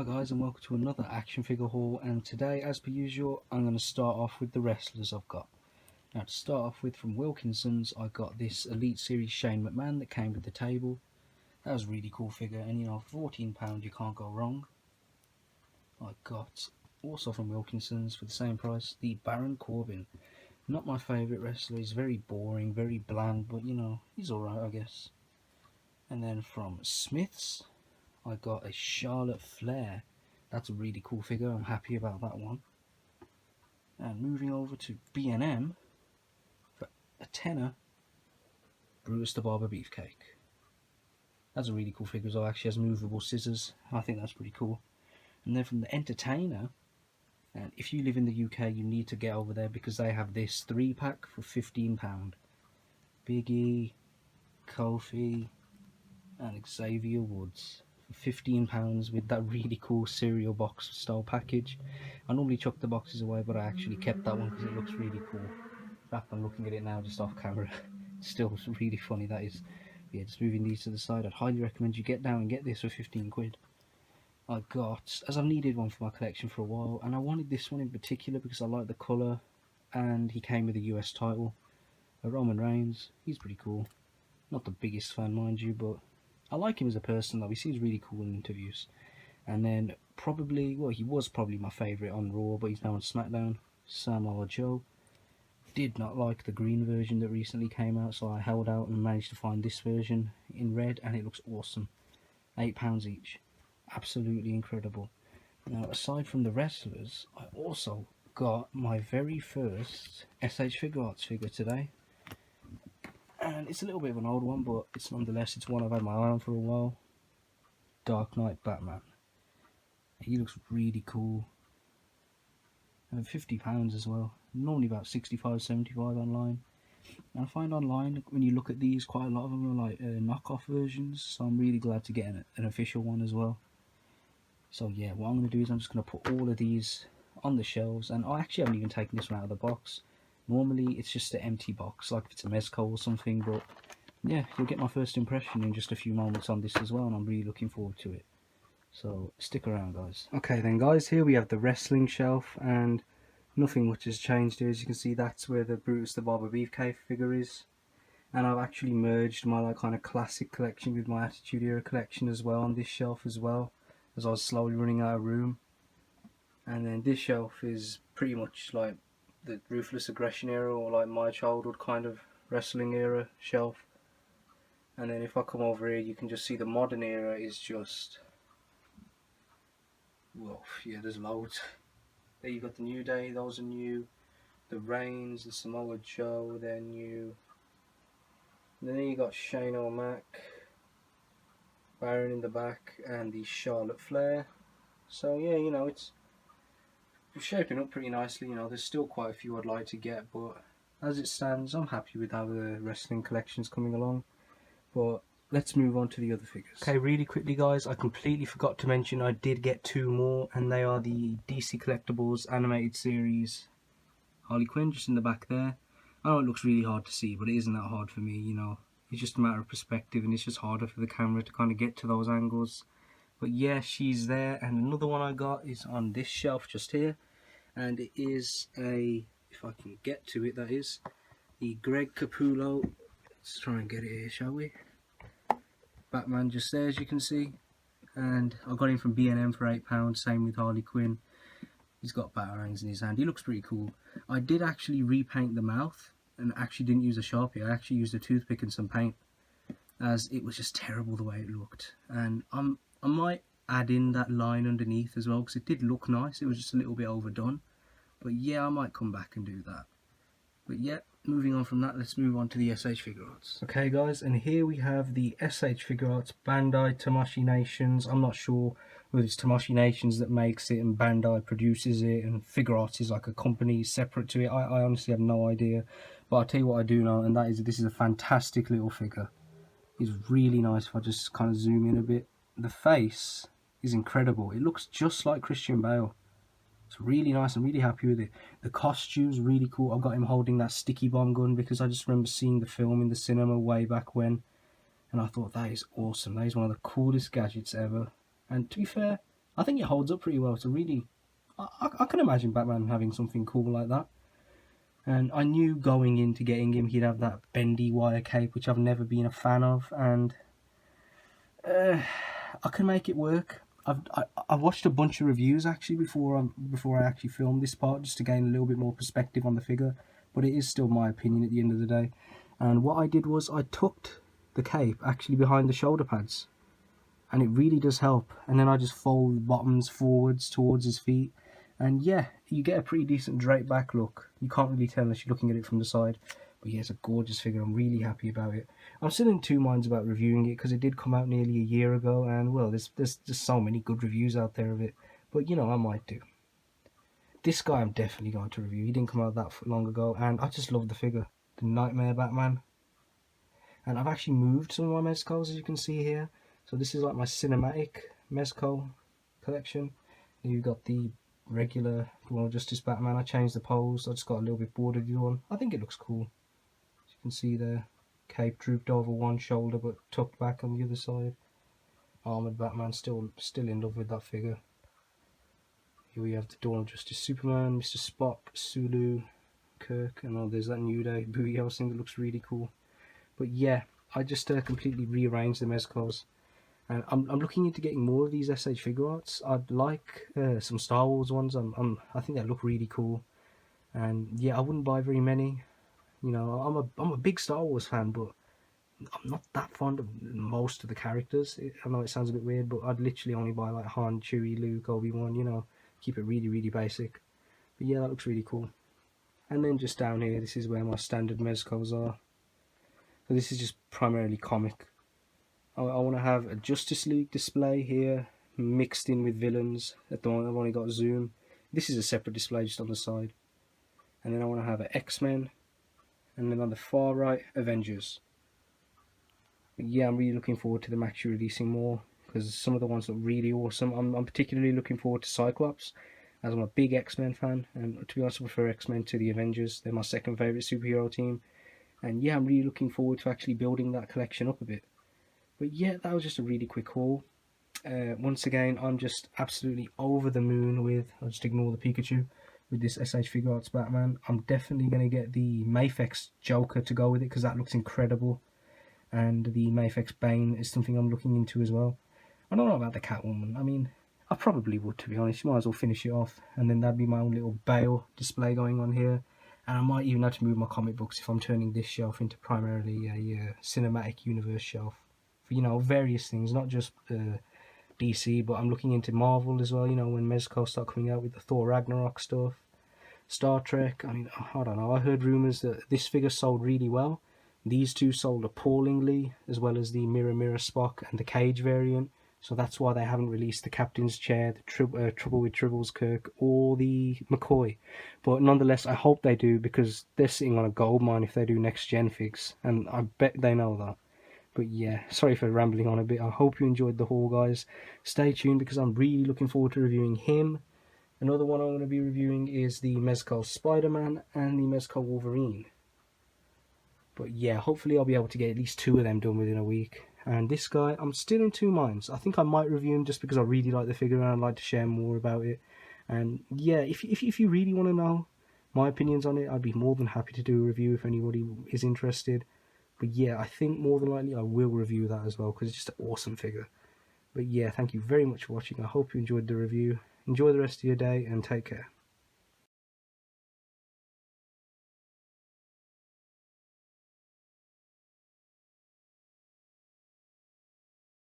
guys, and welcome to another action figure haul. And today, as per usual, I'm going to start off with the wrestlers I've got. Now to start off with, from Wilkinson's, I got this Elite Series Shane McMahon that came with the table. That was a really cool figure, and you know, £14 you can't go wrong. I got also from Wilkinson's for the same price the Baron Corbin. Not my favourite wrestler, he's very boring, very bland, but you know, he's alright I guess. And then from Smith's, I got a Charlotte Flair. That's a really cool figure, I'm happy about that one. And moving over to B&M, for a tenner, Brutus the Barber Beefcake. That's a really cool figure as well, actually has movable scissors. I think that's pretty cool. And then from the Entertainer, and if you live in the UK you need to get over there because they have this 3-pack for £15. Biggie, Kofi and Xavier Woods. £15 with that really cool cereal box style package. I normally chuck the boxes away, but I actually kept that one because it looks really cool. In fact, I'm looking at it now just off camera. Still really funny, that is. Yeah, just moving these to the side, I'd highly recommend you get down and get this for 15 quid. I got, as I've needed one for my collection for a while, and I wanted this one in particular because I like the colour, and he came with a US title. Roman Reigns, he's pretty cool. Not the biggest fan, mind you, but I like him as a person though, he seems really cool in interviews. And then probably, well, he was probably my favourite on Raw, but he's now on SmackDown, Samoa Joe. Did not like the green version that recently came out, so I held out and managed to find this version in red, and it looks awesome. £8 each. Absolutely incredible. Now, aside from the wrestlers, I also got my very first SH Figuarts figure today. And it's a little bit of an old one, but it's nonetheless, it's one I've had my eye on for a while. Dark Knight Batman. He looks really cool. And £50 as well. Normally about 65, 75 online. And I find online, when you look at these, quite a lot of them are like knockoff versions. So I'm really glad to get an official one as well. So yeah, what I'm going to do is I'm just going to put all of these on the shelves. And I actually haven't even taken this one out of the box. Normally it's just an empty box, like if it's a Mezco or something, but yeah, you'll get my first impression in just a few moments on this as well, and I'm really looking forward to it. So stick around, guys. Okay then guys, here we have the wrestling shelf, and nothing much has changed here. As you can see, that's where the Brutus the Barber Beefcake figure is. And I've actually merged my like kind of classic collection with my Attitude Era collection as well on this shelf as well, as I was slowly running out of room. And then this shelf is pretty much like the Ruthless Aggression era, or like my childhood kind of wrestling era shelf. And then if I come over here, you can just see the modern era is just, well, yeah, there's loads. There you got the New Day, those are new. The Reigns, the Samoa Joe, they're new. And then you got Shane O'Mac, Baron in the back, and the Charlotte Flair. So yeah, you know, it's shaping up pretty nicely. You know, there's still quite a few I'd like to get, but as it stands, I'm happy with how the wrestling collection's coming along. But let's move on to the other figures. Okay, really quickly guys, I completely forgot to mention I did get two more, and they are the DC Collectibles Animated Series Harley Quinn, just in the back there. I know it looks really hard to see, but it isn't that hard for me, you know. It's just a matter of perspective, and it's just harder for the camera to kind of get to those angles. But yeah, she's there. And another one I got is on this shelf just here, and it is a, if I can get to it, that is the Greg Capullo. Let's try and get it here, shall we? Batman just there, as you can see. And I got him from B&M for £8, same with Harley Quinn. He's got batarangs in his hand, he looks pretty cool. I did actually repaint the mouth, and actually didn't use a Sharpie, I actually used a toothpick and some paint, as it was just terrible the way it looked. And I might add in that line underneath as well, because it did look nice, it was just a little bit overdone. But yeah, I might come back and do that. But yeah, moving on from that, let's move on to the SH Figuarts. Okay guys, and here we have the SH Figuarts Bandai Tamashii Nations. I'm not sure whether it's Tamashii Nations that makes it and Bandai produces it, and Figuarts is like a company separate to it. I honestly have no idea. But I'll tell you what I do know, and that is this is a fantastic little figure. It's really nice. If I just kind of zoom in a bit, the face is incredible. It looks just like Christian Bale. It's really nice. I'm really happy with it. The costume's really cool. I've got him holding that sticky bomb gun because I just remember seeing the film in the cinema way back when, and I thought that is awesome. That is one of the coolest gadgets ever. And to be fair, I think it holds up pretty well. It's a really, I can imagine Batman having something cool like that. And I knew going into getting him, he'd have that bendy wire cape, which I've never been a fan of, and I can make it work. I've watched a bunch of reviews actually before I actually filmed this part, just to gain a little bit more perspective on the figure. But it is still my opinion at the end of the day. And what I did was I tucked the cape actually behind the shoulder pads, and it really does help. And then I just fold the bottoms forwards towards his feet, and yeah, you get a pretty decent drape back look. You can't really tell unless you're looking at it from the side. But yeah, it's a gorgeous figure. I'm really happy about it. I'm still in two minds about reviewing it because it did come out nearly a year ago, and well, there's just so many good reviews out there of it. But you know, I might do. This guy I'm definitely going to review. He didn't come out that long ago, and I just love the figure. The Nightmare Batman. And I've actually moved some of my Mezcals, as you can see here. So this is like my cinematic Mezcal collection. You've got the regular Dawn of Justice Batman. I changed the pose. I just got a little bit bored of the one. I think it looks cool. As you can see there, cape drooped over one shoulder but tucked back on the other side. Armored Batman, still in love with that figure. Here we have the Dawn of Justice Superman, Mr. Spock, Sulu, Kirk, and oh, there's that New Day booty house thing that looks really cool. But yeah, I just completely rearranged the Mezcals. And I'm looking into getting more of these SH figure arts. I'd like some Star Wars ones. I think they look really cool. And yeah, I wouldn't buy very many. You know, I'm a big Star Wars fan, but I'm not that fond of most of the characters. I know it sounds a bit weird, but I'd literally only buy like Han, Chewie, Luke, Obi-Wan, you know, keep it really, really basic. But yeah, that looks really cool. And then just down here, this is where my standard Mezcals are. So this is just primarily comic. I want to have a Justice League display here, mixed in with villains. At the moment I've only got Zoom. This is a separate display just on the side. And then I want to have an X-Men. And then on the far right, Avengers. But yeah, I'm really looking forward to them actually releasing more, because some of the ones look really awesome. I'm particularly looking forward to Cyclops, as I'm a big X-Men fan. And to be honest, I prefer X-Men to the Avengers. They're my second favourite superhero team. And yeah, I'm really looking forward to actually building that collection up a bit. But yeah, that was just a really quick haul. Once again, I'm just absolutely over the moon with, I'll just ignore the Pikachu, with this SH Figure Arts Batman. I'm definitely going to get the Mafex Joker to go with it, because that looks incredible. And the Mafex Bane is something I'm looking into as well. I don't know about the Catwoman. I mean, I probably would, to be honest. Might as well finish it off. And then that'd be my own little Bale display going on here. And I might even have to move my comic books if I'm turning this shelf into primarily a cinematic universe shelf. You know, various things, not just DC, but I'm looking into Marvel as well, you know, when Mezco start coming out with the Thor Ragnarok stuff, Star Trek. I mean, I don't know, I heard rumours that this figure sold really well. These two sold appallingly, as well as the Mirror Mirror Spock and the Cage variant, so that's why they haven't released the Captain's Chair, the Trouble with Tribbles Kirk, or the McCoy. But nonetheless, I hope they do, because they're sitting on a gold mine if they do next gen figs, and I bet they know that. But yeah, sorry for rambling on a bit. I hope you enjoyed the haul, guys. Stay tuned, because I'm really looking forward to reviewing him. Another one I'm going to be reviewing is the Mezcal Spider-Man and the Mezcal Wolverine. But yeah, hopefully I'll be able to get at least two of them done within a week. And this guy, I'm still in two minds. I think I might review him just because I really like the figure and I'd like to share more about it. And yeah, if you really want to know my opinions on it, I'd be more than happy to do a review if anybody is interested. But yeah, I think more than likely I will review that as well, because it's just an awesome figure. But yeah, thank you very much for watching. I hope you enjoyed the review. Enjoy the rest of your day and take care.